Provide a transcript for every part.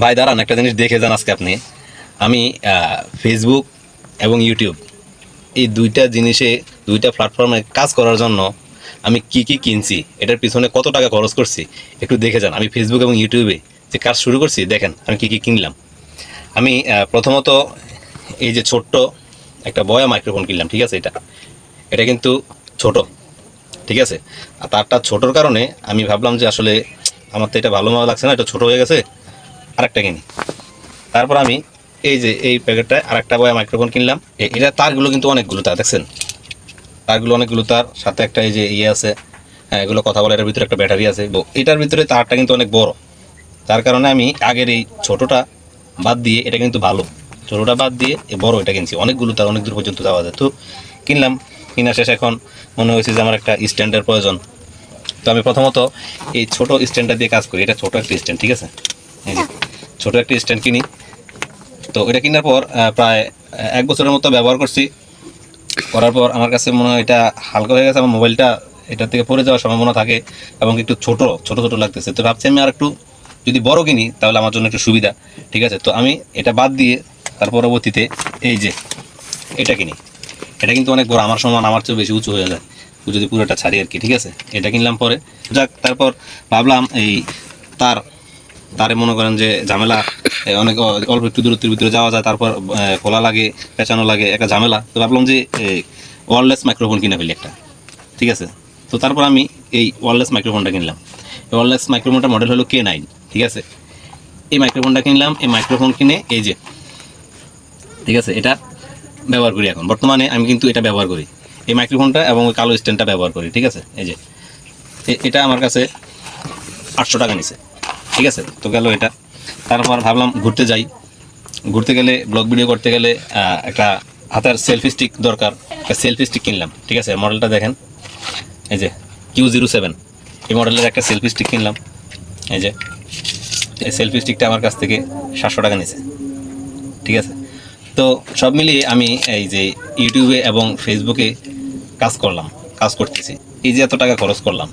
ভাই দাঁড়ান, একটা জিনিস দেখে যান আজকে আপনি। আমি ফেসবুক এবং ইউটিউব এই দুইটা জিনিসে, দুইটা প্ল্যাটফর্মে কাজ করার জন্য আমি কি কি কিনছি, এটার পিছনে কত টাকা খরচ করছি একটু দেখে যান। আমি ফেসবুক এবং ইউটিউবে যে কাজ শুরু করছি, দেখেন আমি কি কি কিনলাম। আমি প্রথমত এই যে ছোট্ট একটা বয়া মাইক্রোফোন কিনলাম, ঠিক আছে। এটা এটা কিন্তু ছোট, ঠিক আছে। আর তারটা ছোটোর কারণে আমি ভাবলাম যে আসলে আমার তো এটা ভালো মতো লাগছে না, এটা ছোটো হয়ে গেছে, আরেকটা কিনি। তারপর আমি এই যে এই প্যাকেটটায় আরেকটা বয়া মাইক্রোফোন কিনলাম। এটা তারগুলো কিন্তু অনেকগুলো তার, দেখছেন তারগুলো অনেকগুলো তার, সাথে একটা এই যে ইয়ে আছে, হ্যাঁ এগুলো কথা বলে, এটার ভিতরে একটা ব্যাটারি আছে। তো এটার ভিতরে তারটা কিন্তু অনেক বড়, তার কারণে আমি আগের এই ছোটোটা বাদ দিয়ে, এটা কিন্তু ভালো, ছোটোটা বাদ দিয়ে এই বড় এটা কিনছি। অনেকগুলো তার, অনেক দূর পর্যন্ত যাওয়া যায়। তো কিনলাম, কিনা শেষ এখন মনে হয়েছে যে আমার একটা স্ট্যান্ডের প্রয়োজন। তো আমি প্রথমত এই ছোটো স্ট্যান্ডটা দিয়ে কাজ করি। এটা ছোটো একটা স্ট্যান্ড, ঠিক আছে। এই যে ছোটো একটা স্ট্যান্ড কিনি। তো এটা কেনার পর প্রায় 1 বছরের মতো ব্যবহার করছি। করার পর আমার কাছে মনে হয় এটা হালকা হয়ে গেছে, আমার মোবাইলটা এটা থেকে পড়ে যাওয়ার সম্ভাবনা থাকে এবং একটু ছোট ছোট ছোট লাগতেছে। তো ভাবছি আমি আর একটু যদি বড় কিনি তাহলে আমার জন্য একটু সুবিধা, ঠিক আছে। তো আমি এটা বাদ দিয়ে তার পরবর্তীতে এই যে এটা কিনি। এটা কিন্তু অনেক বড়, আমার সমান, আমার চেয়ে বেশি উঁচু হয়ে যায় যদি পুরোটা ছাড়ি আর কি, ঠিক আছে। এটা কিনলাম পরে, যাক। তারপর ভাবলাম এই তার তারে মনে করেন যে ঝামেলা, অনেক অল্প একটু দূরত্বের ভিতরে যাওয়া যায়, তারপর খোলা লাগে, পেঁচানো লাগে, একটা ঝামেলা। তো ভাবলাম যে ওয়্যারলেস মাইক্রোফোন কিনে ফেলি একটা, ঠিক আছে। তো তারপর আমি এই ওয়্যারলেস মাইক্রোফোনটা কিনলাম। ওয়্যারলেস মাইক্রোফোনটা মডেল হলো K9, ঠিক আছে। এই মাইক্রোফোনটা কিনলাম। এই মাইক্রোফোন কিনে এই যে, ঠিক আছে, এটা ব্যবহার করি এখন বর্তমানে। আমি কিন্তু এটা ব্যবহার করি, এই মাইক্রোফোনটা এবং ওই কালো স্ট্যান্ডটা ব্যবহার করি, ঠিক আছে। এই যে এটা আমার কাছে 800 টাকা নিছে, ঠিক আছে। তো গেল এটা। তারপর ভাবলাম ঘুরতে যাই, ঘুরতে গেলে ব্লগ ভিডিও করতে গেলে একটা হাতের সেলফি স্টিক দরকার। একটা সেলফি স্টিক কিনলাম, ঠিক আছে। মডেলটা দেখেন, এই যে Q07, এই মডেলের একটা সেলফি স্টিক কিনলাম। এই যে এই সেলফি স্টিকটা আমার কাছ থেকে 700 টাকা নিয়েছে, ঠিক আছে। তো সব মিলিয়ে আমি এই যে ইউটিউবে এবং ফেসবুকে কাজ করতেছি। এই যে এত টাকা খরচ করলাম,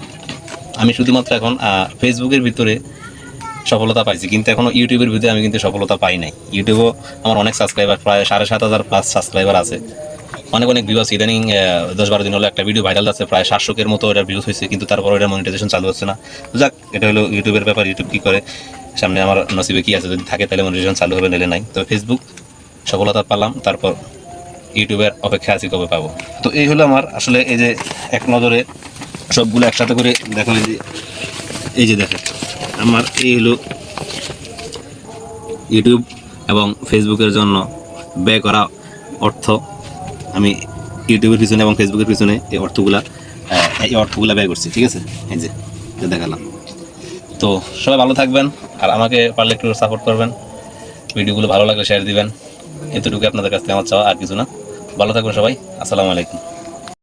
আমি শুধুমাত্র এখন ফেসবুকের ভিতরে সফলতা পাইছি, কিন্তু এখনও ইউটিউবের ভিতরে আমি কিন্তু সফলতা পাই নাই। ইউটিউবেও আমার অনেক সাবস্ক্রাইবার, প্রায় 7,500+ সাবস্ক্রাইবার আছে, অনেক অনেক ভিউজ। ইদানিং 10-12 দিন হলো একটা ভিডিও ভাইরাল আছে, প্রায় 700-এর মতো এটা ভিউজ হয়েছে, কিন্তু তারপর এটা মনিটাইজেশন চালু হচ্ছে না। যাক, এটা হলো ইউটিউবের ব্যাপার, ইউটিউব কী করে, সামনে আমার নসিবে কী আছে, যদি থাকে তাহলে মনিটাইজেশন চালু হবে, নিলে নাই। তো ফেসবুক সফলতা পেলাম, তারপর ইউটিউবের অপেক্ষা আছি কবে পাবো। তো এই হলো আমার আসলে এই যে এক নজরে সবগুলো একসাথে করে দেখো। এই যে দেখেন, আমার এই হলো ইউটিউব এবং ফেসবুকের জন্য ব্যয় করা অর্থ। আমি ইউটিউবের পিছনে এবং ফেসবুকের পিছনে এই অর্থগুলা ব্যয় করছি, ঠিক আছে। এই যে দেখালাম। তো সবাই ভালো থাকবেন, আর আমাকে পারলে একটু সাপোর্ট করবেন, ভিডিওগুলো ভালো লাগলে শেয়ার দিবেন। এতটুকু আপনাদের কাছ থেকে আমার চাওয়া, আর কিছু না। ভালো থাকবেন সবাই, আসসালামু আলাইকুম।